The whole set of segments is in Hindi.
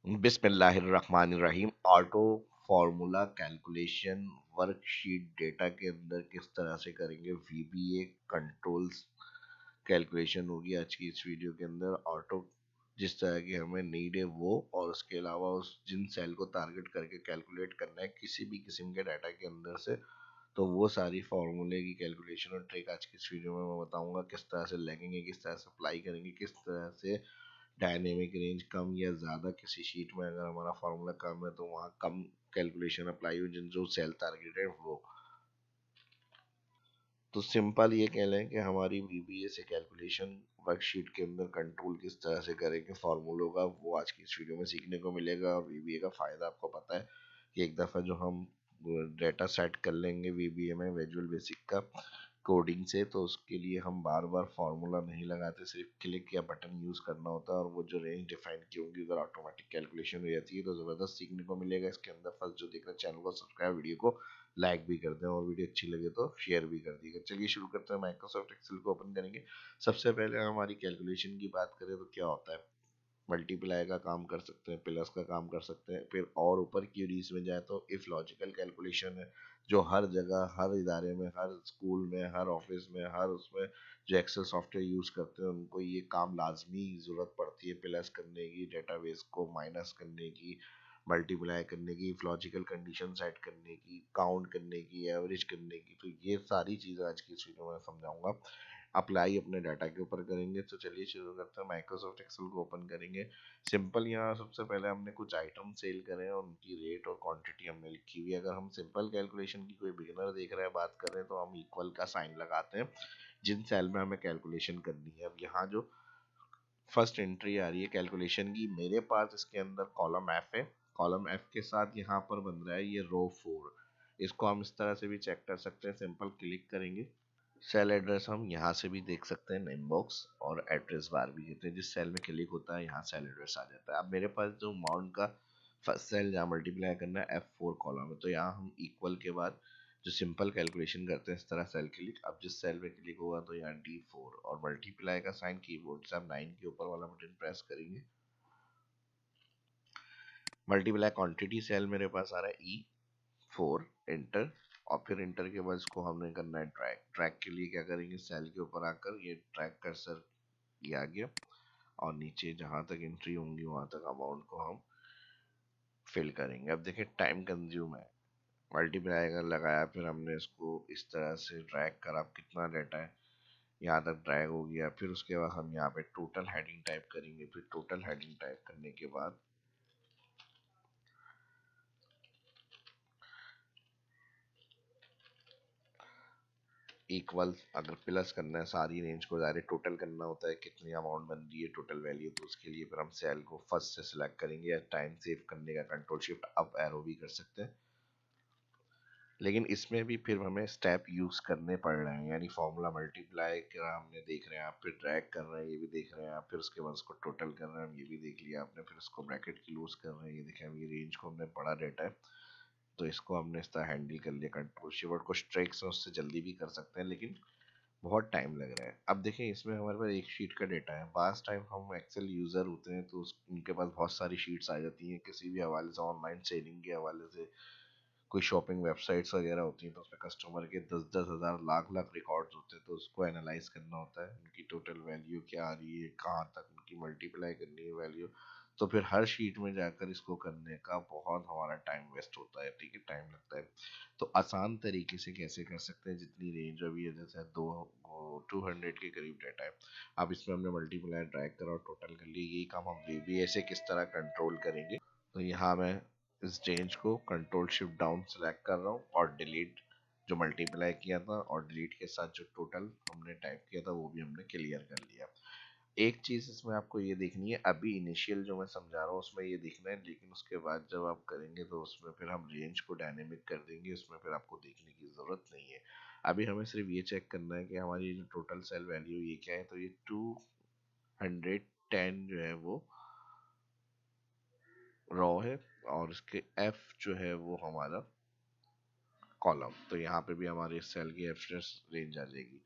बिस्मिल्लाहिर्रहमानिर्रहीम। Auto formula calculation worksheet data के अंदर किस तरह से करेंगे, वीबीए कंट्रोल्स कैलकुलेशन होगी आज की इस वीडियो के अंदर। ऑटो जिस तरह की हमें नीड है वो, और उसके अलावा उस जिन सेल को टारगेट करके कैलकुलेट करना है किसी भी किस्म के डाटा के अंदर से, तो वो सारी फार्मूले की कैलकुलेशन और ट्रिक आज की इस वीडियो में मैं बताऊंगा। किस तरह से लगेंगे, किस तरह से अप्लाई करेंगे, किस तरह से डायनेमिक रेंज कम या ज़्यादा किसी शीट में अगर हमारा फार्मूला कम है तो वहाँ कम कैलकुलेशन अप्लाई हो जिन जो सेल टारगेट है वो। तो सिंपल ये कह लें कि हमारी वीबीए से कैलकुलेशन वर्कशीट के अंदर कंट्रोल किस तरह से करेंगे फार्मूलों का, वो आज की इस वीडियो में सीखने को मिलेगा। और वीबीए का फ़ायदा आपको पता है कि एक दफ़ा जो हम डेटा सेट कर लेंगे वीबीए में विजुअल बेसिक का कोडिंग से, तो उसके लिए हम बार बार फार्मूला नहीं लगाते, सिर्फ क्लिक या बटन यूज़ करना होता है और वो जो रेंज डिफाइन की होगी उधर ऑटोमेटिक कैलकुलेशन हो जाती है। तो ज़बरदस्त सीखने को मिलेगा इसके अंदर। फर्स्ट जो देख रहे हैं चैनल को सब्सक्राइब, वीडियो को लाइक भी कर दें और वीडियो अच्छी लगे तो शेयर भी कर दीजिएगा। चलिए शुरू करते हैं। माइक्रोसॉफ्ट एक्सेल को ओपन करेंगे। सबसे पहले हमारी कैलकुलेशन की बात करें तो क्या होता है, मल्टीप्लाई का काम कर सकते हैं, प्लस का काम कर सकते हैं। फिर और ऊपर क्यूरीज में जाए तो इफ लॉजिकल कैलकुलेशन है, जो हर जगह, हर इदारे में, हर स्कूल में, हर ऑफिस में, हर उसमें जो एक्सेल सॉफ्टवेयर यूज़ करते हैं उनको ये काम लाजमी ज़रूरत पड़ती है, प्लस करने की, डेटाबेस को माइनस करने की, मल्टीप्लाई करने की, लॉजिकल कंडीशन सेट करने की, काउंट करने की, एवरेज करने की। तो ये सारी चीज़ें आज की इस वीडियो में समझाऊंगा। अप्लाई अपने डाटा के ऊपर करेंगे। तो चलिए शुरू करते हैं। माइक्रोसॉफ्ट एक्सेल को ओपन करेंगे। सिंपल यहाँ सबसे पहले हमने कुछ आइटम सेल करे हैं और उनकी रेट और क्वांटिटी हमने लिखी हुई है। अगर हम सिंपल कैलकुलेशन की कोई बिगिनर देख रहा है बात कर रहे हैं तो हम इक्वल का साइन लगाते हैं जिन सेल में हमें कैलकुलेशन करनी है। अब यहाँ जो फर्स्ट एंट्री आ रही है कैलकुलेशन की, मेरे पास इसके अंदर कॉलम एफ है। कॉलम एफ के साथ यहाँ पर बन रहा है ये रो 4। इसको हम इस तरह से भी चेक कर सकते हैं। सिंपल क्लिक करेंगे, सेल एड्रेस हम यहाँ से भी देख सकते हैं, नेम बॉक्स और एड्रेस बार भी कहते हैं। जिस सेल में क्लिक होता है यहाँ सेल एड्रेस आ जाता है। अब मेरे पास जो अमाउंट का फर्स्ट सेल जहाँ मल्टीप्लाई करना है F4 कॉलम है, तो यहाँ हम इक्वल के बाद जो सिंपल कैलकुलेशन करते हैं इस तरह सेल क्लिक। अब जिस सेल में क्लिक होगा तो यहाँ D4 और मल्टीप्लाई का साइन कीबोर्ड से आप 9 के ऊपर वाला बटन प्रेस करेंगे। मल्टीप्लाई क्वांटिटी सेल मेरे पास आ रहा है E4, एंटर। और फिर इंटर के बाद इसको हमने करना है ड्रैग। ड्रैग के लिए क्या करेंगे, सेल के ऊपर आकर ये ड्रैग कर्सर ये आ गया और नीचे जहां तक एंट्री होंगी वहां तक अमाउंट को हम फिल करेंगे। अब देखिए टाइम कंज्यूम है। मल्टीप्लाई अगर लगाया, फिर हमने इसको इस तरह से ड्रैग करा, कितना डाटा है यहाँ तक ड्रैग हो गया। फिर उसके बाद हम यहाँ पे टोटल हेडिंग टाइप करेंगे। फिर टोटल हेडिंग टाइप करने के बाद इक्वल, अगर प्लस करना है सारी रेंज को डायरेक्ट टोटल करना होता है कितनी अमाउंट बन रही है टोटल वैल्यू, तो उसके लिए फिर हम सेल को फर्स्ट से सिलेक्ट करेंगे। या टाइम सेव करने का कंट्रोल शिफ्ट अप एरो भी कर सकते हैं, लेकिन इसमें भी फिर हमें स्टेप यूज करने पड़ रहे हैं। यानी फॉर्मूला मल्टीप्लाई का हमने देख रहे हैं आप, फिर ड्रैग कर रहे हैं ये भी देख रहे हैं आप, फिर उसके बाद उसको टोटल कर रहे हैं ये भी देख लिया आपने, फिर उसको ब्रैकेट क्लोज कर रहे हैं ये देखें। ये रेंज को हमने बड़ा डाटा है तो इसको हमने इस तरह हैंडल कर लिया कंट्रोल शिफ्ट। कुछ ट्रिक्स हैं उससे जल्दी भी कर सकते हैं लेकिन बहुत टाइम लग रहा है। अब देखें इसमें हमारे पास एक शीट का डेटा है। पास टाइम हम एक्सेल यूज़र होते हैं तो उनके पास बहुत सारी शीट्स आ जाती हैं किसी भी हवाले से, ऑनलाइन सेलिंग के हवाले से, कोई शॉपिंग वेबसाइट्स वगैरह होती हैं तो उसमें कस्टमर के 10-10 हज़ार, लाख-लाख रिकॉर्ड्स होते हैं। तो उसको एनालाइज करना होता है, उनकी टोटल वैल्यू क्या आ रही है, कहाँ तक उनकी मल्टीप्लाई करनी है वैल्यू। तो फिर हर शीट में जाकर इसको करने का बहुत हमारा टाइम वेस्ट होता है, ठीक है, टाइम लगता है। तो आसान तरीके से कैसे कर सकते हैं, जितनी रेंज अभी है जैसे 200 के करीब डाटा है। अब इसमें हमने मल्टीप्लाई ड्रैग करा और टोटल कर लिया। यही काम हम वीबीए से किस तरह कंट्रोल करेंगे। तो यहाँ मैं इस चेंज को कंट्रोल शिफ्ट डाउन सेलेक्ट कर रहा हूँ और डिलीट जो मल्टीप्लाई किया था और डिलीट के साथ जो टोटल हमने टाइप किया था वो भी हमने क्लियर कर लिया। एक चीज़ इसमें आपको ये देखनी है, अभी इनिशियल जो मैं समझा रहा हूँ उसमें ये देखना है, लेकिन उसके बाद जब आप करेंगे तो उसमें फिर हम रेंज को डायनेमिक कर देंगे, उसमें फिर आपको देखने की ज़रूरत नहीं है। अभी हमें सिर्फ ये चेक करना है कि हमारी जो टोटल सेल वैल्यू ये क्या है। तो ये 210 जो है वो रॉ है और इसके एफ जो है वो हमारा कॉलम। तो यहाँ पे भी हमारे इस सेल की एफ रेंज आ जाएगी।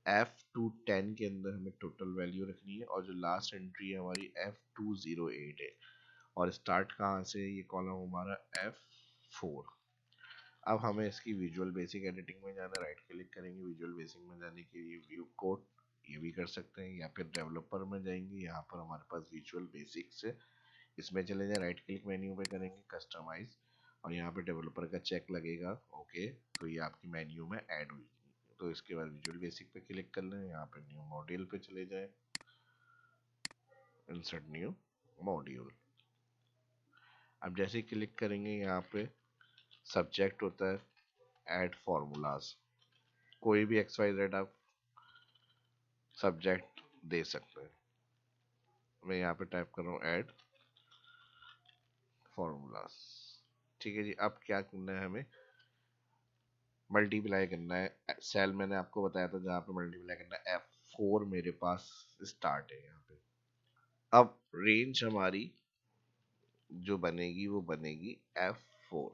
F210 के अंदर हमें टोटल वैल्यू रखनी है और जो लास्ट एंट्री है हमारी F208 है। और स्टार्ट कहाँ से, ये कॉलम हमारा F4। अब हमें इसकी विजुअल बेसिक एडिटिंग में जाना, राइट क्लिक करेंगे, विजुअल बेसिक में जाने के लिए व्यू कोड ये भी कर सकते हैं, या फिर डेवलपर में जाएंगे, यहाँ पर हमारे पास विजुअल बेसिक से इसमें चले जाए, राइट क्लिक मेन्यू पे करेंगे कस्टमाइज, और यहाँ पे डेवलपर का चेक लगेगा ओके, तो ये आपकी मेन्यू में ऐड हुई। तो इसके बाद विजुअल बेसिक पे क्लिक कर लें, यहाँ पे न्यू मॉड्यूल पे चले जाए, इंसर्ट न्यू मॉड्यूल। अब जैसे क्लिक करेंगे यहाँ पे सब्जेक्ट होता है ऐड फार्मूलाज, कोई भी XYZ आप सब्जेक्ट दे सकते हैं। मैं यहाँ पे टाइप कर रहा हूँ ऐड फार्मूलाज। ठीक है जी, अब क्या करना है, हमें मल्टीप्लाई करना है सेल, मैंने आपको बताया था जहाँ पे मल्टीप्लाई करना है, F4 मेरे पास स्टार्ट है यहाँ पे। अब रेंज हमारी जो बनेगी वो बनेगी F4।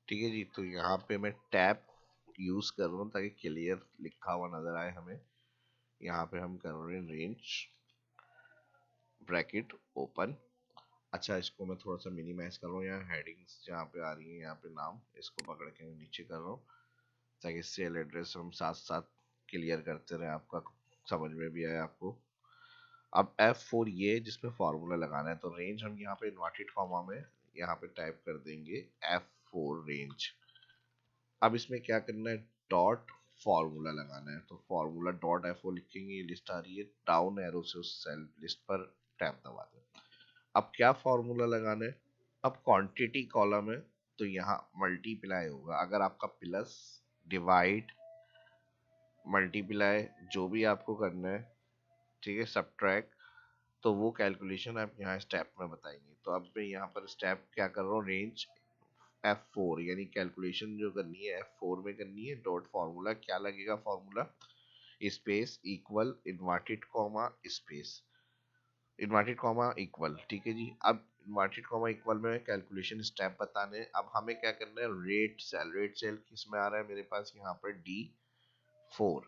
ठीक है जी, तो यहाँ पे मैं टैब यूज कर रहा हूँ ताकि क्लियर लिखा हुआ नजर आए हमें। यहाँ पे हम कर रहे हैं रेंज ब्रैकेट ओपन। अच्छा, इसको मैं थोड़ा सा मिनिमाइज कर रहा हूँ, यहाँ हेडिंग्स जहाँ पे आ रही है, यहाँ पे नाम, इसको पकड़ के मैं नीचे कर रहा हूँ ताकि सेल एड्रेस हम साथ साथ क्लियर करते रहे, आपका समझ में भी आए आपको। अब F4 ये जिसमें फार्मूला लगाना है, तो रेंज हम यहाँ पे इन्वर्टेड कॉमा में यहाँ पे टाइप कर देंगे F4 रेंज। अब इसमें क्या करना है, डॉट फार्मूला लगाना है, तो फार्मूला डॉट F4 लिखेंगे, ये लिस्ट आ रही है, डाउन एरो से उस सेल लिस्ट पर टैप दबा दें। अब क्या फार्मूला लगाना है, अब क्वांटिटी कॉलम है तो यहाँ मल्टीप्लाई होगा, अगर आपका प्लस डिवाइड मल्टीप्लाई जो भी आपको करना है, ठीक है, सब्ट्रैक्ट, तो वो कैलकुलेशन आप यहाँ स्टेप में बताएंगे। तो अब मैं यहाँ पर स्टेप क्या कर रहा हूँ, रेंज F4 यानी कैलकुलेशन जो करनी है F4 में करनी है, डॉट फार्मूला क्या लगेगा, formula space equal inverted comma space inverted comma equal. ठीक है जी, अब इन्वर्टेड कॉमा इक्वल में कैलकुलेशन स्टेप बताने, अब हमें क्या करना है, रेट सेल किस में आ रहा है मेरे पास, यहाँ पर D4।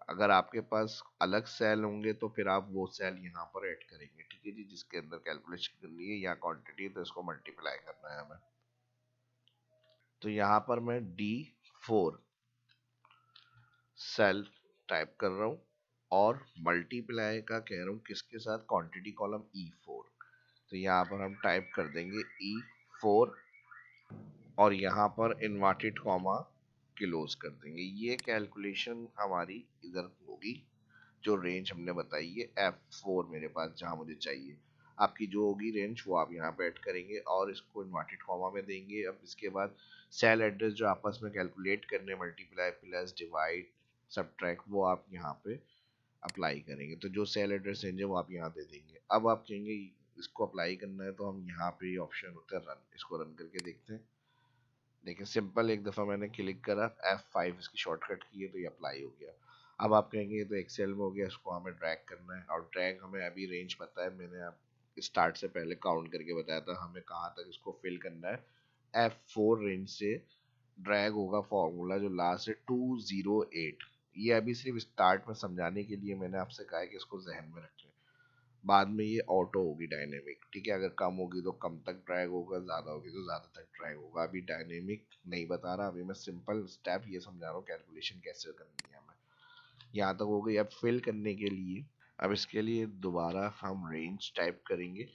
अगर आपके पास अलग सेल होंगे तो फिर आप वो सेल यहाँ पर ऐड करेंगे। ठीक है जी, जिसके अंदर कैलकुलेशन करनी है या क्वांटिटी तो इसको मल्टीप्लाई करना है हमें। तो यहाँ पर मैं D4 सेल टाइप कर रहा हूँ और मल्टीप्लाई का कह रहा हूँ किसके साथ, क्वांटिटी कॉलम E4। तो यहाँ पर हम टाइप कर देंगे E4 और यहाँ पर इन्वर्टेड कॉमा क्लोज कर देंगे। ये कैलकुलेशन हमारी इधर होगी, जो रेंज हमने बताई है F4 मेरे पास जहाँ मुझे चाहिए। आपकी जो होगी रेंज वो आप यहाँ पे ऐड करेंगे और इसको इन्वर्टेड कॉमा में देंगे। अब इसके बाद सेल एड्रेस जो आपस में कैलकुलेट करने, मल्टीप्लाई प्लस डिवाइड सब्ट्रैक्ट, वो आप यहाँ पे अप्लाई करेंगे। तो जो सेल एड्रेस रेंज है वो आप यहाँ दे देंगे। अब आप कहेंगे इसको अप्लाई करना है, तो हम यहाँ पे ऑप्शन होता है रन, इसको रन करके देखते हैं। देखिए सिंपल, एक दफ़ा मैंने क्लिक करा, F5 इसकी शॉर्टकट की है तो ये अप्लाई हो गया। अब आप कहेंगे ये तो एक्सेल में हो गया, इसको हमें ड्रैग करना है, और ड्रैग हमें अभी रेंज पता है, मैंने आप स्टार्ट से पहले काउंट करके बताया था हमें कहाँ तक इसको फिल करना है। F4 रेंज से ड्रैग होगा फॉर्मूला जो लास्ट है 208। ये अभी सिर्फ स्टार्ट में समझाने के लिए मैंने आपसे कहा है कि इसको जहन में रखें, बाद में ये ऑटो होगी डायनेमिक। ठीक है, अगर कम होगी तो कम तक ड्रैग होगा, ज़्यादा होगी तो ज़्यादा तक ड्रैग होगा। अभी डायनेमिक नहीं बता रहा, अभी मैं सिंपल स्टेप ये समझा रहा हूँ कैलकुलेशन कैसे करनी है हमें। यहाँ तक हो गई। अब फिल करने के लिए, अब इसके लिए दोबारा हम रेंज टाइप करेंगे,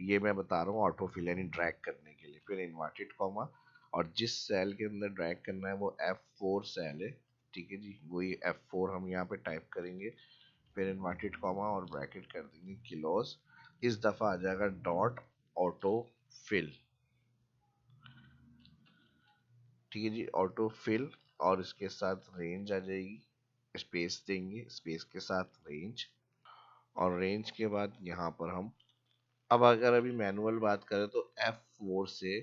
ये मैं बता रहा हूँ ऑटो फिल यानी ड्रैग करने के लिए, फिर इन्वर्टेड कॉमा, और जिस सेल के अंदर ड्रैग करना है वो F4 सेल है। ठीक है जी, वही F4 हम यहाँ पे टाइप करेंगे, फिर इन्वर्टेड कॉमा और ब्रैकेट कर देंगे क्लोज। इस दफा आ जाएगा डॉट ऑटो फिल। ठीक है जी, ऑटो फिल, और इसके साथ रेंज आ जाएगी, स्पेस देंगे, स्पेस के साथ रेंज, और रेंज के बाद यहाँ पर हम, अब अगर अभी मैनुअल बात करें तो F4 से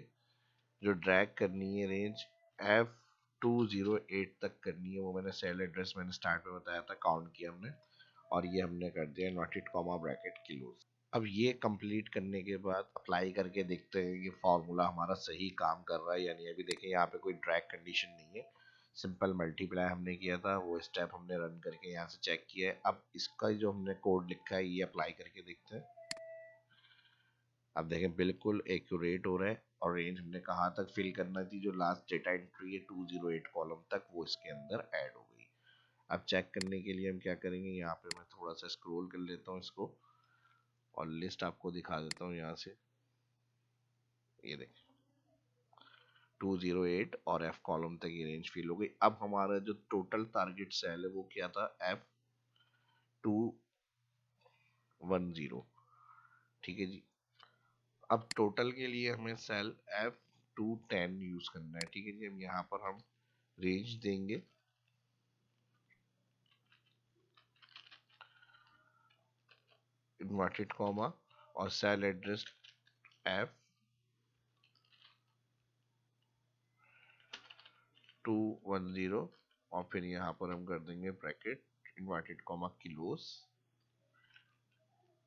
जो ड्रैग करनी है रेंज F208 तक करनी है, वो मैंने सेल एड्रेस मैंने स्टार्ट में बताया था, काउंट किया हमने, और ये हमने कर दिया इन्वर्टेड कॉमा ब्रैकेट क्लोज। अब ये कंप्लीट करने के बाद अप्लाई करके देखते हैं कि फार्मूला हमारा सही काम कर रहा है या नहीं। अभी देखें यहाँ पे कोई ड्रैग कंडीशन नहीं है, सिंपल मल्टीप्लाई हमने किया था, वो स्टेप हमने रन करके यहाँ से चेक किया है। अब इसका जो हमने कोड लिखा है ये अप्लाई करके देखते हैं। अब देखें बिल्कुल एक्यूरेट हो रहा है, और रेंज हमने कहाँ तक फिल करना थी, जो लास्ट डेटा एंट्री है 208 कॉलम तक, वो इसके अंदर ऐड हो गई। अब चेक करने के लिए हम क्या करेंगे, यहाँ पे मैं थोड़ा सा स्क्रॉल कर लेता हूँ इसको और लिस्ट आपको दिखा देता हूँ यहाँ से। ये देखें 208 और एफ कॉलम तक ये रेंज फिल हो गई। अब हमारा जो टोटल टारगेट सेल है वो क्या था, F210। ठीक है जी। अब टोटल के लिए हमें सेल F210 यूज करना है। ठीक है जी। अब यहाँ पर हम रेंज देंगे इन्वर्टेड कॉमा और सेल एड्रेस F210, और फिर यहाँ पर हम कर देंगे ब्रैकेट इन्वर्टेड कॉमा किलोस।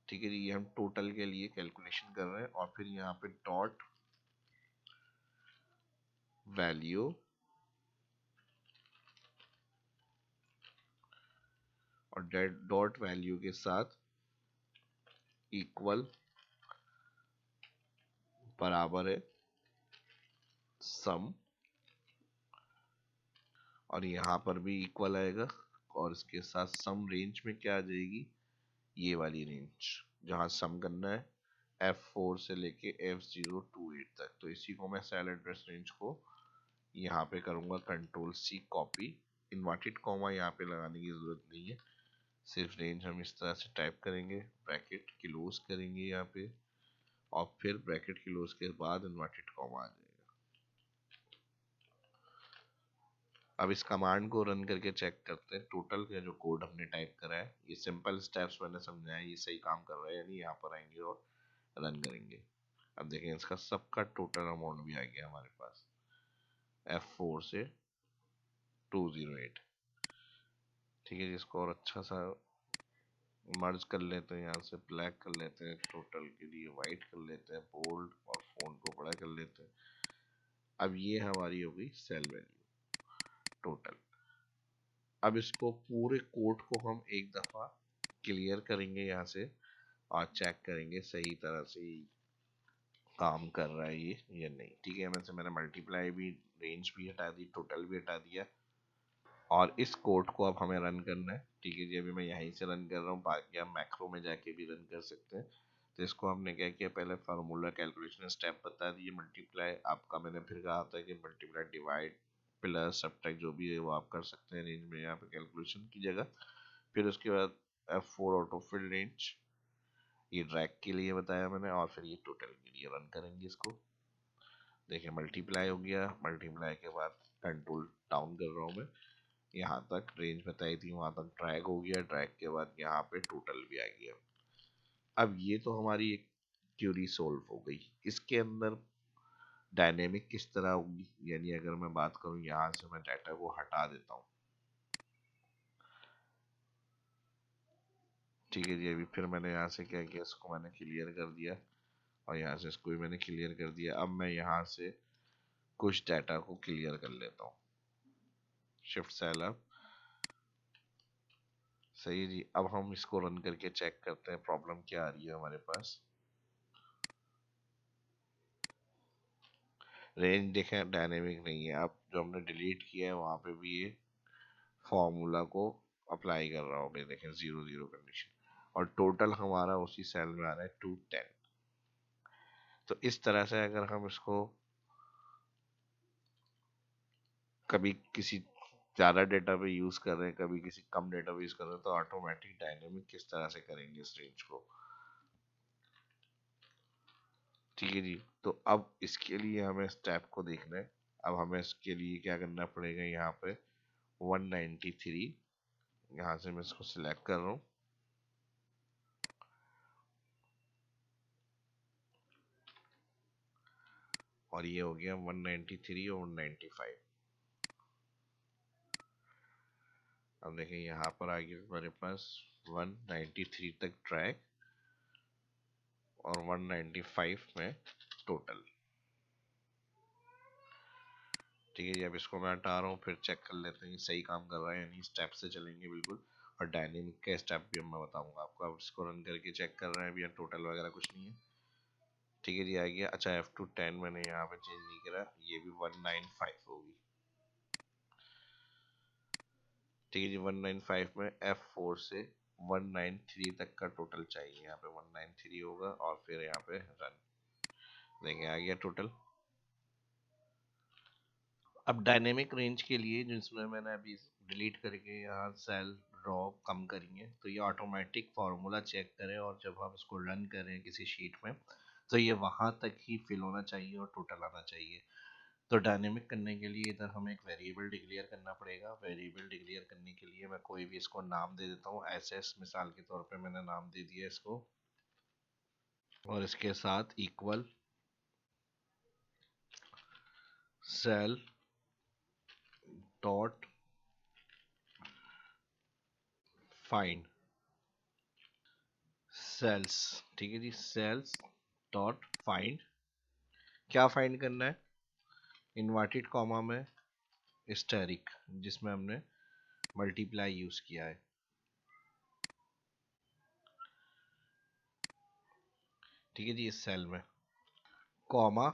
ठीक है जी। ये हम टोटल के लिए कैलकुलेशन कर रहे हैं, और फिर यहाँ पे डॉट वैल्यू और डॉट वैल्यू के साथ इक्वल बराबर है सम, और यहाँ पर भी इक्वल आएगा, और इसके साथ सम रेंज में क्या आ जाएगी, ये वाली रेंज जहाँ सम करना है F4 से लेके F028 तक। तो इसी को मैं सेल एड्रेस रेंज को यहाँ पे करूँगा Ctrl+C कॉपी। इन्वर्टेड कॉमा यहाँ पे लगाने की ज़रूरत नहीं है, सिर्फ रेंज हम इस तरह से टाइप करेंगे, ब्रैकेट क्लोज करेंगे यहाँ पे, और फिर ब्रैकेट क्लोज के बाद इन्वर्टेड कॉमा आ जाएगा। अब इस कमांड को रन करके चेक करते हैं टोटल का जो कोड हमने टाइप करा है, ये सिंपल स्टेप्स मैंने समझाया, ये सही काम कर रहा है यानी। यहाँ पर आएंगे और रन करेंगे। अब देखें इसका सबका टोटल अमाउंट भी आ गया हमारे पास F4 से 208। ठीक है, जिसको और अच्छा सा मर्ज कर लेते हैं, यहाँ से ब्लैक कर लेते हैं, टोटल के लिए वाइट कर लेते हैं, बोल्ड, और फोन को बड़ा कर लेते हैं। अब ये हमारी हो गई सेल वैल्यू टोटल। अब इसको पूरे कोड को हम एक दफ़ा क्लियर करेंगे यहाँ से, और चेक करेंगे सही तरह से काम कर रहा है ये या नहीं। ठीक है, मैंने मल्टीप्लाई भी, रेंज भी हटा दी, टोटल भी हटा दिया, और इस कोड को अब हमें रन करना है। ठीक है जी। अभी मैं यहीं से रन कर रहा हूँ, बाकी आप मैक्रो में जाके भी रन कर सकते हैं। तो इसको हमने क्या किया, पहले फार्मूला कैलकुलेशन स्टेप बता दिए, मल्टीप्लाई आपका मैंने फिर कहा था कि मल्टीप्लाई डिवाइड प्लस सब्ट्रैक्ट जो भी है वो आप कर सकते हैं रेंज में, यहाँ पे कैलकुलेशन की जगह। फिर उसके बाद F4 ऑटो फिल रेंज, ये ड्रैग के लिए बताया मैंने, और फिर ये टोटल के लिए रन करेंगे इसको। देखिए मल्टीप्लाई हो गया, मल्टीप्लाई के बाद कंट्रोल डाउन कर रहा हूँ मैं, यहाँ तक रेंज बताई थी वहाँ तक ड्रैग हो गया, ड्रैग के बाद यहाँ पे टोटल भी आ गया। अब ये तो हमारी एक क्यूरी सोल्व हो गई। इसके अंदर डायनेमिक किस तरह होगी, यानी अगर मैं बात करूँ यहाँ से मैं डाटा को हटा देता हूँ। ठीक है जी। अभी फिर मैंने यहाँ से क्या किया, इसको मैंने क्लियर कर दिया, और यहाँ से इसको भी मैंने क्लियर कर दिया। अब मैं यहाँ से कुछ डाटा को क्लियर कर लेता हूँ, शिफ्ट सेल अप। सही है जी। अब हम इसको रन करके चेक करते हैं प्रॉब्लम क्या आ रही है हमारे पास। रेंज देखें डायनेमिक नहीं है, अब जो हमने डिलीट किया है वहाँ पे भी ये फॉर्मूला को अप्लाई कर रहा हूँ। देखें 0 0 कंडीशन, और टोटल हमारा उसी सेल में आ रहा है 210। तो इस तरह से अगर हम इसको कभी किसी ज़्यादा डेटा पे यूज़ कर रहे हैं, कभी किसी कम डेटा पे यूज़ कर रहे हैं, तो ऑटोमेटिक डायनेमिक किस तरह से करेंगे इस रेंज को। ठीक है जी। तो अब इसके लिए हमें स्टेप को देखना है। अब हमें इसके लिए क्या करना पड़ेगा, यहाँ पे 193, यहाँ से मैं इसको सिलेक्ट कर रहा हूँ, और ये हो गया 193 और 195। अब देखें यहाँ पर आ गया हमारे पास 193 तक ट्रैक, और 195 में टोटल। ठीक है जी। अब इसको मैं हटा रहा हूँ, फिर चेक कर लेते हैं कि सही काम कर रहा है यानी स्टेप से चलेंगे बिल्कुल। और डायनेमिक के स्टेप भी मैं बताऊंगा आपको। अब इसको रन करके चेक कर रहे हैं, अभी टोटल वगैरह कुछ नहीं है। ठीक है जी, आ गया। अच्छा F2 10 मैंने यहाँ पे चेंज नहीं करा, ये भी 195 होगी। ठीक है जी, 195 में F4 से 193 तक का टोटल चाहिए। यहाँ पे 193 होगा और फिर यहाँ पे रन देंगे, आ गया टोटल। अब डायनेमिक रेंज के लिए जिसमें मैंने अभी डिलीट करके यहाँ सेल रॉ कम करी है, तो ये ऑटोमेटिक फार्मूला चेक करें और जब हम इसको रन करें किसी शीट में तो ये वहाँ तक ही फिल होना चाहिए और टोटल आना चाहिए। तो डायनेमिक करने के लिए इधर हमें एक वेरिएबल डिक्लेयर करना पड़ेगा। वेरिएबल डिक्लेयर करने के लिए मैं कोई भी इसको नाम दे देता हूँ, एसएस मिसाल के तौर पे मैंने नाम दे दिया इसको, और इसके साथ equal cell dot find cells. ठीक है जी, सेल्स डॉट फाइंड, क्या फाइंड करना है, इन्वर्टेड कॉमा में स्टेरिक जिसमें हमने मल्टीप्लाई यूज किया है। ठीक है जी, इस सेल में comma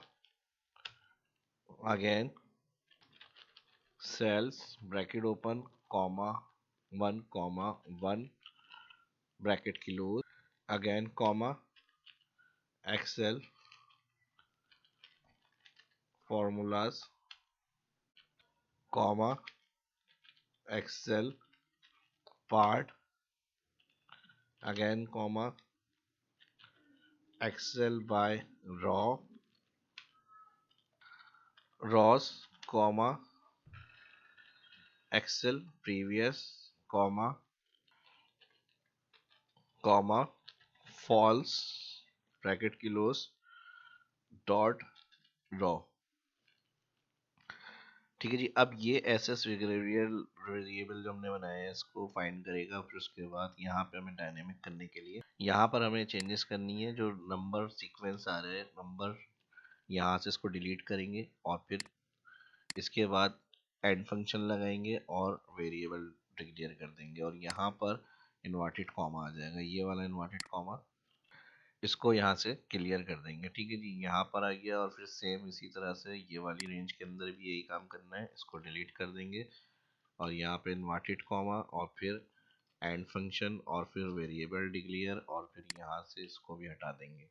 again cells bracket open comma 1 bracket close again comma excel formulas comma excel part again comma excel by row rows comma excel previous comma false bracket close dot row. ठीक है जी, अब ये एसएस वेरिएबल जो हमने बनाया है इसको फाइंड करेगा। फिर उसके बाद यहाँ पे हमें डायनेमिक करने के लिए यहाँ पर हमें चेंजेस करनी है। जो नंबर सीक्वेंस आ रहे हैं नंबर, यहाँ से इसको डिलीट करेंगे और फिर इसके बाद एंड फंक्शन लगाएंगे और वेरिएबल डिक्लेयर कर देंगे और यहाँ पर इन्वर्टेड कॉमा आ जाएगा, ये वाला इन्वर्टेड कॉमा, इसको यहाँ से क्लियर कर देंगे। ठीक है जी, यहाँ पर आ गया और फिर सेम इसी तरह से ये वाली रेंज के अंदर भी यही काम करना है, इसको डिलीट कर देंगे और यहाँ पे इन्वर्टेड कॉमा और फिर एंड फंक्शन और फिर वेरिएबल डिक्लेयर और फिर यहाँ से इसको भी हटा देंगे।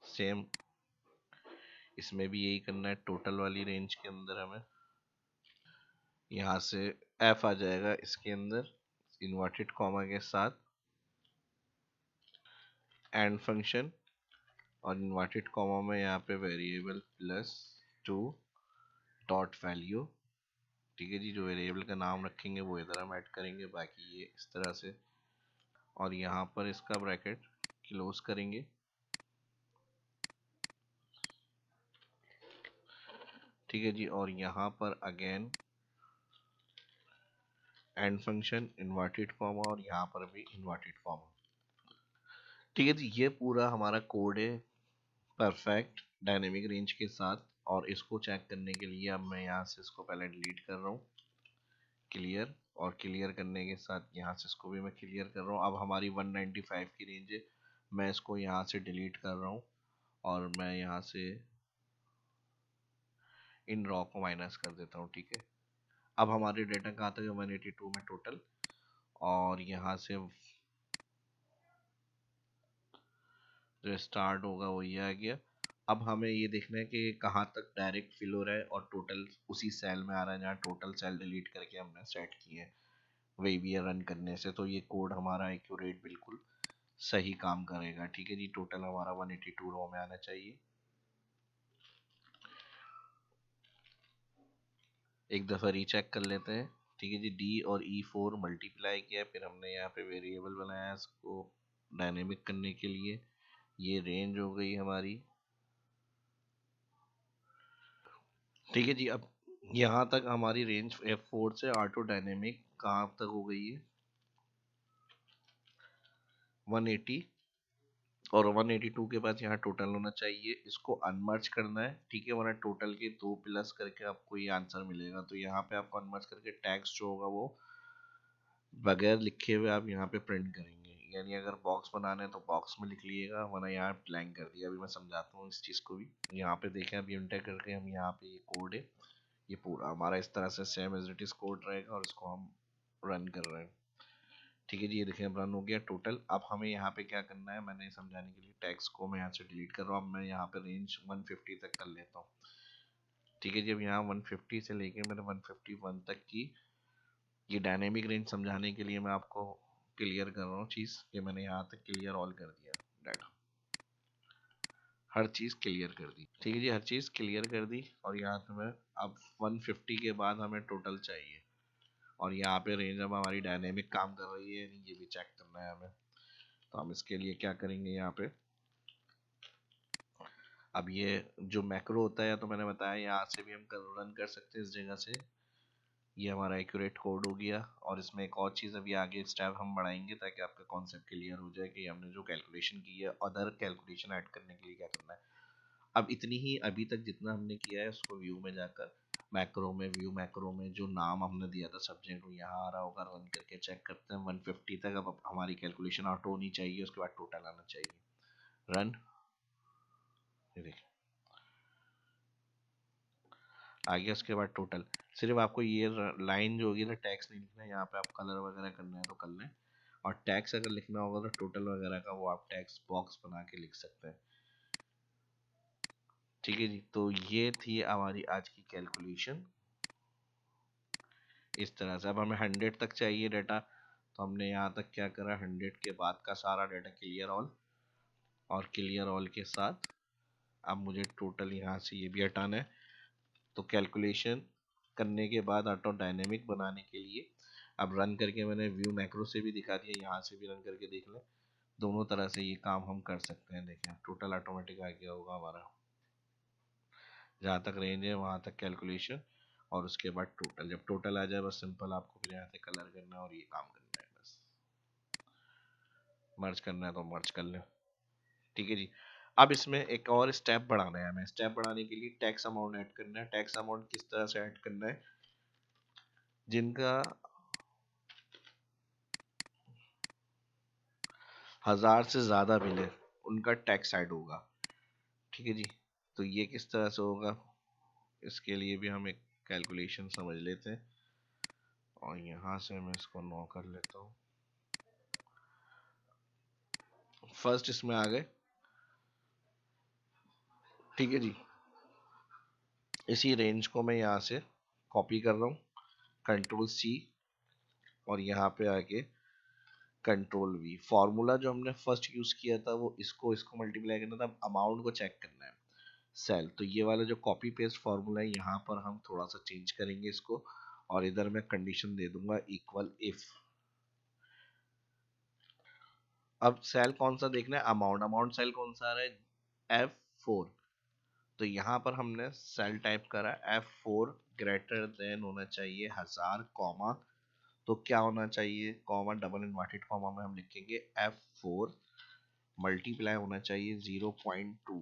सेम इसमें भी यही करना है, टोटल वाली रेंज के अंदर हमें यहाँ से एफ आ जाएगा इसके अंदर इन्वर्टेड कॉमा के साथ एंड फंक्शन और इन्वर्टेड कॉमा में यहाँ पे वेरिएबल +2 डॉट वैल्यू। ठीक है जी, जो वेरिएबल का नाम रखेंगे वो इधर हम ऐड करेंगे, बाकी ये इस तरह से और यहाँ पर इसका ब्रैकेट क्लोज करेंगे। ठीक है जी, और यहाँ पर again and function inverted comma और यहाँ पर भी इन्वर्टेड कॉमा। ठीक है जी, ये पूरा हमारा कोड है परफेक्ट डायनेमिक रेंज के साथ। और इसको चेक करने के लिए अब मैं यहाँ से इसको पहले डिलीट कर रहा हूँ, क्लियर, और क्लियर करने के साथ यहाँ से इसको भी मैं क्लियर कर रहा हूँ। अब हमारी 195 की रेंज है, मैं इसको यहाँ से डिलीट कर रहा हूँ और मैं यहाँ से इन रॉ को माइनस कर देता हूँ। ठीक है, अब हमारे डेटा कहाँ तक है, 182 में टोटल, और यहाँ से जो स्टार्ट होगा वो ये आ गया। अब हमें ये देखना है कि कहाँ तक डायरेक्ट फिल हो रहा है और टोटल उसी सेल में आ रहा है जहाँ टोटल सेल डिलीट करके हमने सेट किए हैं वही भी रन करने से, तो ये कोड हमारा एक्यूरेट बिल्कुल सही काम करेगा। ठीक है जी, टोटल हमारा 182 रो में आना चाहिए। एक दफ़ा रीचेक कर लेते हैं। ठीक है जी, डी और E4 मल्टीप्लाई किया, फिर हमने यहाँ पे वेरिएबल बनाया इसको डायनेमिक करने के लिए, ये रेंज हो गई हमारी। ठीक है जी, अब यहाँ तक हमारी रेंज F4 से ऑटो डायनेमिक कहाँ तक हो गई है, 180 और 182 के बाद यहाँ टोटल होना चाहिए, इसको अनमर्ज करना है, ठीक है, वरना टोटल के 2 प्लस करके आपको ये आंसर मिलेगा। तो यहाँ पे आपको अनमर्ज करके टैक्स जो होगा वो बगैर लिखे हुए आप यहाँ पे प्रिंट करेंगे। यानी अगर बॉक्स बनाना है तो बॉक्स में लिख लीजिएगा, वरना यहाँ ब्लैंक कर दिया। अभी मैं समझाता हूँ इस चीज़ को भी। यहाँ पे देखें, अभी एंटर करके हम यहाँ पे ये कोड है, ये पूरा हमारा इस तरह से same as it is code रहेगा और इसको हम रन कर रहे हैं। ठीक है जी, ये देखिए अब रन हो गया टोटल। अब हमें यहाँ पे क्या करना है, मैंने समझाने के लिए टैक्स को मैं यहाँ से डिलीट कर रहा हूँ। अब मैं यहाँ पे रेंज 150 तक कर लेता हूँ। ठीक है जी, अब यहाँ 150 से लेके मैंने 151 तक की ये डायनेमिक रेंज समझाने के लिए मैं आपको क्लियर कर रहा हूँ चीज़, कि मैंने यहाँ तक क्लियर ऑल कर दिया डाटा, हर चीज़ क्लियर कर दी। ठीक है जी, हर चीज़ क्लियर कर दी। और यहाँ पे मैं अब 150 के बाद हमें टोटल चाहिए, और यहाँ पे रेंज अब हमारी डायनेमिक काम कर रही है, ये भी चेक करना है हमें। तो हम इसके लिए क्या करेंगे, यहाँ पे अब ये जो मैक्रो होता है, तो मैंने बताया यहाँ से भी हम रन कर सकते हैं इस जगह से। ये हमारा एक्यूरेट कोड हो गया। और इसमें एक और चीज़ अभी आगे स्टेप हम बढ़ाएंगे ताकि आपका कॉन्सेप्ट क्लियर हो जाए कि हमने जो कैलकुलेशन की है, अदर कैलकुलेशन ऐड करने के लिए क्या करना है। अब इतनी ही अभी तक जितना हमने किया है उसको व्यू में जाकर मैक्रो में, व्यू मैक्रो में जो नाम हमने दिया था सब्जेक्ट वो यहाँ आ रहा होगा, रन करके चेक करते हैं 150 तक। अब हमारी कैलकुलेशन ऑटो होनी चाहिए, उसके बाद टोटल आना चाहिए। रन, ये देखिए आ गया। उसके बाद टोटल, सिर्फ आपको ये लाइन जो होगी ना टैक्स नहीं लिखना है, यहाँ पे आप कलर वगैरह करना है तो कर लें। और टैक्स अगर लिखना होगा तो टोटल वगैरह का वो आप टैक्स बॉक्स बना के लिख सकते हैं। ठीक है जी, तो ये थी हमारी आज की कैलकुलेशन इस तरह से। अब हमें 100 तक चाहिए डाटा, तो हमने यहाँ तक क्या करा, 100 के बाद का सारा डाटा क्लियर ऑल, और क्लियर ऑल के साथ अब मुझे टोटल यहाँ से ये भी हटाना है। तो कैलकुलेशन करने के बाद ऑटो डायनेमिक बनाने के लिए अब रन करके मैंने व्यू मैक्रो से भी दिखा दिया, यहाँ से भी रन करके देख लें। दोनों तरह से ये काम हम कर सकते हैं। देखें टोटल ऑटोमेटिक आ गया होगा हमारा, जहाँ तक रेंज है वहाँ तक कैलकुलेशन, और उसके बाद टोटल। जब टोटल आ जाए बस सिंपल आपको फिर यहाँ से कलर करना है और ये काम करना है बस। मर्ज करना है तो मर्ज कर लें। ठीक है जी, अब इसमें एक और स्टेप बढ़ाना है हमें। स्टेप बढ़ाने के लिए टैक्स अमाउंट ऐड करना है। टैक्स अमाउंट किस तरह से ऐड करना है, जिनका 1000 से ज़्यादा बिल है उनका टैक्स ऐड होगा। ठीक है जी, तो ये किस तरह से होगा, इसके लिए भी हम एक कैलकुलेशन समझ लेते हैं। और यहाँ से मैं इसको 9 कर लेता हूँ। फर्स्ट इसमें आ गए। ठीक है जी, इसी रेंज को मैं यहाँ से कॉपी कर रहा हूँ, कंट्रोल सी, और यहाँ पे आके कंट्रोल वी। फॉर्मूला जो हमने फर्स्ट यूज किया था वो इसको इसको मल्टीप्लाई करना था, अमाउंट को चेक करना है सेल। तो ये वाला जो कॉपी पेस्ट फॉर्मूला है यहाँ पर हम थोड़ा सा चेंज करेंगे इसको, और इधर मैं कंडीशन दे दूंगा इक्वल इफ। अब सेल कौन सा देखना है, अमाउंट। अमाउंट सेल कौन सा आ रहा है, F4। तो यहाँ पर हमने सेल टाइप करा F4 ग्रेटर देन होना चाहिए 1000 कॉमा, तो क्या होना चाहिए, कॉमा डबल इन्वर्टेड कॉमा में हम लिखेंगे F4 मल्टीप्लाई होना चाहिए 0.2,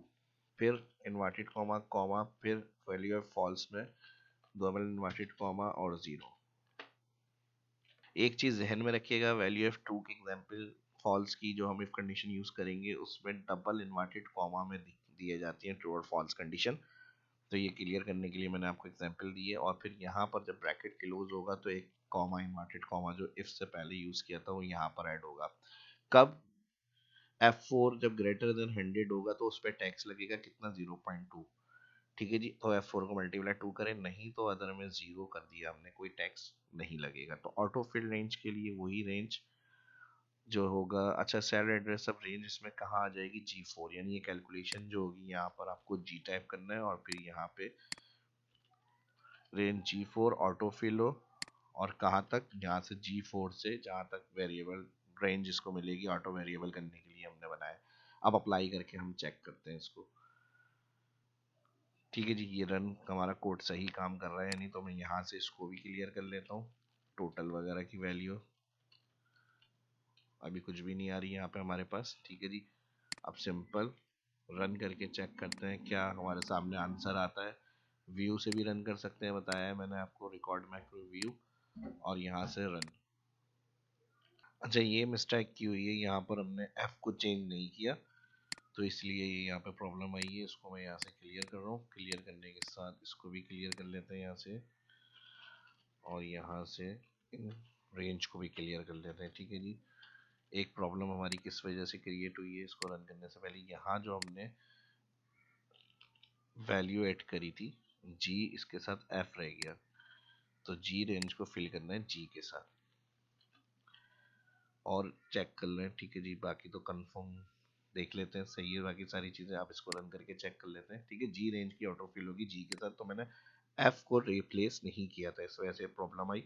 फिर इन्वर्टेड कॉमा कॉमा, फिर वैल्यू ऑफ फॉल्स में डबल इन्वर्टेड कॉमा और 0। एक चीज जहन में रखिएगा, वैल्यू ऑफ ट्रू की एग्जांपल फॉल्स की जो हम इफ कंडीशन यूज करेंगे उसमें डबल इन्वर्टेड कॉमा में दिए जाती है ट्रू और फॉल्स कंडीशन। तो ये क्लियर करने के लिए मैंने आपको एग्जांपल दी है। और फिर यहाँ पर जब ब्रैकेट क्लोज होगा तो एक कॉमा, इन्वर्टेड कॉमा जो इफ से पहले यूज किया था वो यहाँ पर ऐड होगा। कब, F4 जब ग्रेटर देन 100 होगा तो उस पर टैक्स लगेगा कितना, 0.2। ठीक है जी, तो F4 को मल्टीप्लाई 2 करें, नहीं तो अदर में 0 कर दिया हमने, कोई टैक्स नहीं लगेगा। तो ऑटो फिल रेंज के लिए वही रेंज जो होगा। अच्छा, सेल एड्रेस अब रेंज इसमें कहाँ आ जाएगी, G4। यानी ये कैलकुलेशन जो होगी यहाँ पर आपको G टाइप करना है और फिर यहाँ पे रेंज G4 ऑटो फिल हो, और कहाँ तक, यहाँ से G4 से जहाँ तक वेरिएबल रेंज इसको मिलेगी ऑटो वेरिएबल करने के लिए हमने बनाया। अब अप्लाई करके हम चेक करते हैं इसको। ठीक है जी, ये रन हमारा कोड सही काम कर रहा है, यानी तो मैं यहाँ से इसको भी क्लियर कर लेता हूँ। टोटल वगैरह की वैल्यू अभी कुछ भी नहीं आ रही यहाँ पे हमारे पास। ठीक है जी, अब सिंपल रन करके चेक करते हैं क्या हमारे सामने आंसर आता है। व्यू से भी रन कर सकते हैं, बताया है मैंने आपको, रिकॉर्ड मैक्रो व्यू, और यहाँ से रन। अच्छा, ये मिस्टेक की हुई है, यहाँ पर हमने एफ को चेंज नहीं किया, तो इसलिए ये यहाँ पे प्रॉब्लम आई है। इसको मैं यहाँ से क्लियर कर रहा हूँ। क्लियर करने के साथ इसको भी क्लियर कर लेते हैं यहाँ से, और यहाँ से इन रेंज को भी क्लियर कर लेते हैं। ठीक है जी। एक प्रॉब्लम हमारी किस वजह से क्रिएट हुई है, इसको रन करने से पहले यहाँ जो हमने वैल्यू ऐड करी थी जी, इसके साथ एफ रह गया, तो जी रेंज को फिल करना है जी के साथ, और चेक कर लें। ठीक है जी, बाकी तो कंफर्म देख लेते हैं सही है, बाकी सारी चीज़ें आप इसको रन करके चेक कर लेते हैं। ठीक है, जी रेंज की ऑटो फिल होगी जी के साथ, तो मैंने एफ को रिप्लेस नहीं किया था, इस वजह से प्रॉब्लम आई।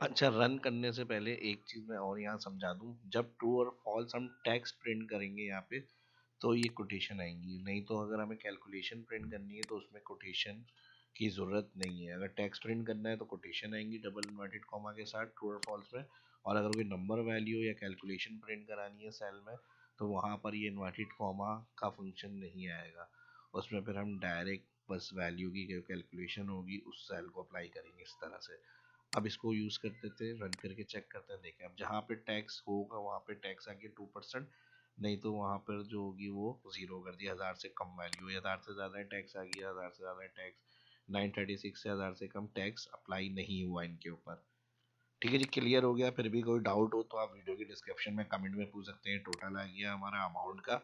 अच्छा, रन करने से पहले एक चीज़ मैं और यहाँ समझा दूँ, जब ट्रू और फॉल्स हम टेक्स्ट प्रिंट करेंगे यहाँ पे, तो ये कोटेशन आएंगी। नहीं तो अगर हमें कैलकुलेशन प्रिंट करनी है तो उसमें कोटेशन की ज़रूरत नहीं है। अगर टेक्स्ट प्रिंट करना है तो कोटेशन आएंगी डबल इन्वर्टेड कॉमा के साथ ट्रू और फॉल्स में, और अगर कोई नंबर वैल्यू या कैलकुलेशन प्रिंट करानी है सेल में, तो वहाँ पर ये इन्वर्टेड कॉमा का फंक्शन नहीं आएगा। उसमें फिर हम डायरेक्ट बस वैल्यू की कैलकुलेशन होगी उस सेल को अप्लाई करेंगे इस तरह से। अब इसको यूज़ करते थे, रन करके चेक करते हैं। देखें, अब जहाँ पे टैक्स होगा वहाँ पे टैक्स आ गया 2%, नहीं तो वहाँ पर जो होगी वो ज़ीरो कर दिया। 1000 से कम वैल्यू, 1000 से ज़्यादा टैक्स आ गया, 1000 से ज़्यादा टैक्स, 936 से 1000 से कम टैक्स अप्लाई नहीं हुआ इनके ऊपर। ठीक है जी, क्लियर हो गया। फिर भी कोई डाउट हो तो आप वीडियो की डिस्क्रिप्शन में कमेंट में पूछ सकते हैं। टोटल आ गया हमारा अमाउंट का,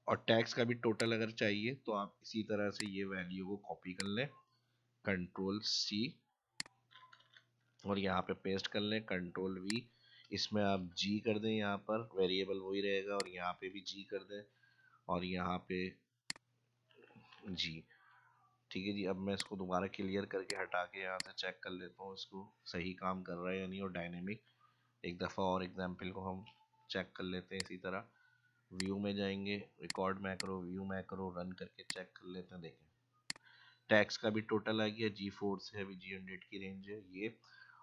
और टैक्स का भी टोटल अगर चाहिए तो आप इसी तरह से ये वैल्यू को कॉपी कर लें, कंट्रोल सी, और यहाँ पे पेस्ट कर लें, कंट्रोल वी। इसमें आप जी कर दें, यहाँ पर वेरिएबल वही रहेगा, और यहाँ पे भी जी कर दें, और यहाँ पे जी। ठीक है जी, अब मैं इसको दोबारा क्लियर करके हटा के यहाँ से चेक कर लेता हूँ इसको सही काम कर रहा है या नहीं। और डायनेमिक एक दफ़ा और एग्जाम्पल को हम चेक कर लेते हैं इसी तरह। व्यू में जाएंगे, record macro, view macro, run करके चेक कर लेते हैं। देखें, टैक्स का भी टोटल आ गया, G4 से अभी G100 की रेंज है ये।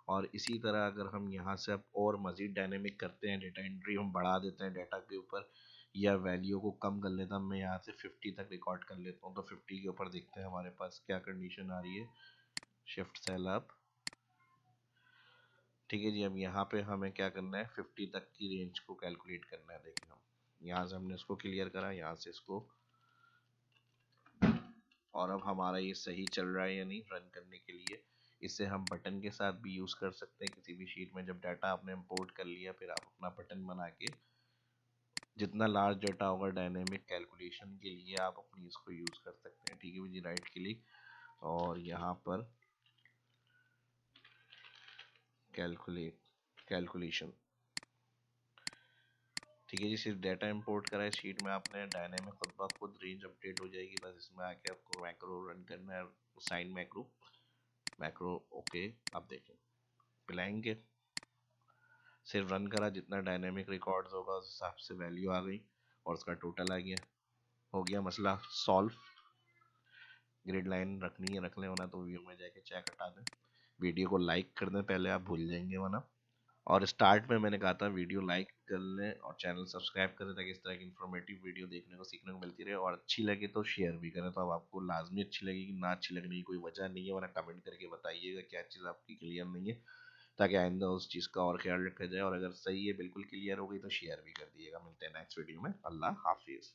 और इसी तरह अगर हम यहाँ से अब और मज़ीद डायनेमिक करते हैं, डेटा एंट्री हम बढ़ा देते हैं डेटा के ऊपर, या वैल्यू को कम कर लेता हूँ, मैं यहाँ से 50 तक रिकॉर्ड कर लेता हूँ, तो 50 के ऊपर देखते हैं हमारे पास क्या कंडीशन आ रही है। Shift cell up. ठीक है जी, अब यहाँ पे हमें क्या करना है, 50 तक की रेंज को कैलकुलेट करना है। देखिए, हम यहाँ से हमने इसको क्लियर करा, यहाँ से इसको, और अब हमारा ये सही चल रहा है या नहीं रन करने के लिए। इसे हम बटन के साथ भी यूज़ कर सकते हैं किसी भी शीट में। जब डाटा आपने इंपोर्ट कर लिया, फिर आप अपना बटन बना के, जितना लार्ज डाटा होगा डायनेमिक कैलकुलेशन के लिए, आप अपनी इसको यूज़ कर सकते हैं। ठीक है जी, राइट क्लिक, और यहाँ पर कैलकुलेशन। ठीक है जी, सिर्फ डाटा इंपोर्ट करा है शीट में आपने, डायनेमिक खुद ब खुद रेंज अपडेट हो जाएगी। बस इसमें आके आपको मैक्रो रन करना है, साइन मैक्रो, मैक्रो ओके। अब देखें, पिलाएंगे, सिर्फ रन करा, जितना डायनेमिक रिकॉर्ड्स होगा उस हिसाब से वैल्यू आ गई, और उसका टोटल आ गया। हो गया मसला सॉल्व। ग्रिड लाइन रखनी है रख लें, वरना तो व्यू में जाके चेक हटा दें। वीडियो को लाइक कर दें पहले, आप भूल जाएंगे वरना। और स्टार्ट में मैंने कहा था वीडियो लाइक कर लें और चैनल सब्सक्राइब करें, ताकि इस तरह की इन्फॉर्मेटिव वीडियो देखने को सीखने को मिलती रहे। और अच्छी लगे तो शेयर भी करें। तो अब आपको लाजमी अच्छी लगेगी, ना अच्छी लगने की कोई वजह नहीं है, वरना कमेंट करके बताइएगा क्या चीज़ आपकी क्लियर नहीं है, ताकि आइंदा उस चीज़ का और ख्याल रखा जाए। और अगर सही है, बिल्कुल क्लियर हो गई, तो शेयर भी कर दिएगा। मिलते हैं नेक्स्ट वीडियो में। अल्लाह हाफिज़।